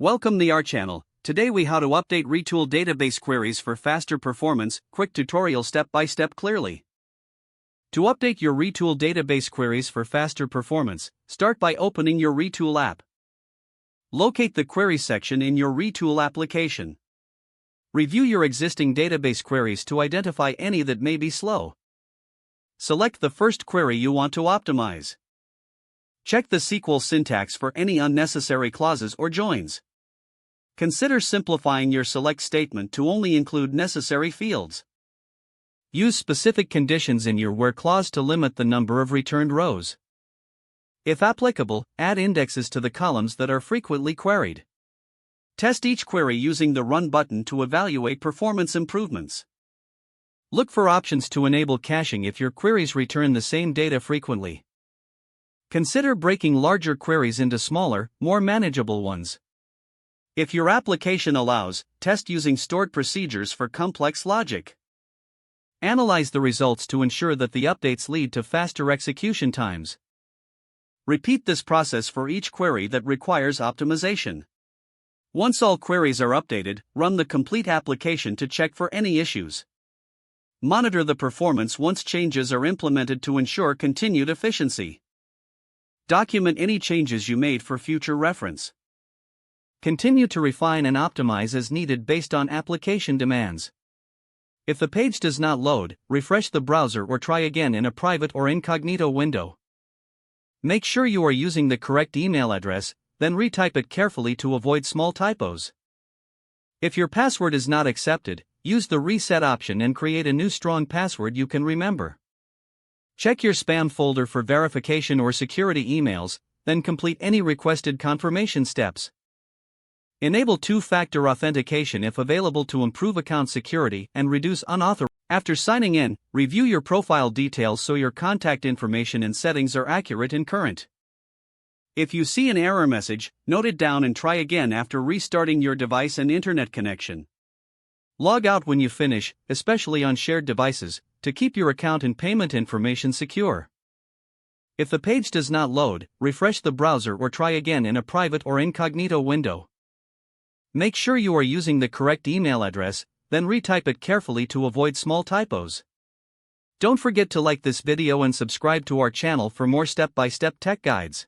Welcome to our channel. Today we how to update Retool database queries for faster performance. Quick tutorial step by step clearly. To update your Retool database queries for faster performance, start by opening your Retool app. Locate the queries section in your Retool application. Review your existing database queries to identify any that may be slow. Select the first query you want to optimize. Check the SQL syntax for any unnecessary clauses or joins. Consider simplifying your select statement to only include necessary fields. Use specific conditions in your where clause to limit the number of returned rows. If applicable, add indexes to the columns that are frequently queried. Test each query using the Run button to evaluate performance improvements. Look for options to enable caching if your queries return the same data frequently. Consider breaking larger queries into smaller, more manageable ones. If your application allows, test using stored procedures for complex logic. Analyze the results to ensure that the updates lead to faster execution times. Repeat this process for each query that requires optimization. Once all queries are updated, run the complete application to check for any issues. Monitor the performance once changes are implemented to ensure continued efficiency. Document any changes you made for future reference. Continue to refine and optimize as needed based on application demands. If the page does not load, refresh the browser or try again in a private or incognito window. Make sure you are using the correct email address, then retype it carefully to avoid small typos. If your password is not accepted, use the reset option and create a new strong password you can remember. Check your spam folder for verification or security emails, then complete any requested confirmation steps. Enable two-factor authentication if available to improve account security and reduce unauthorized. After signing in, review your profile details so your contact information and settings are accurate and current. If you see an error message, note it down and try again after restarting your device and internet connection. Log out when you finish, especially on shared devices, to keep your account and payment information secure. If the page does not load, refresh the browser or try again in a private or incognito window. Make sure you are using the correct email address, then retype it carefully to avoid small typos. Don't forget to like this video and subscribe to our channel for more step-by-step tech guides.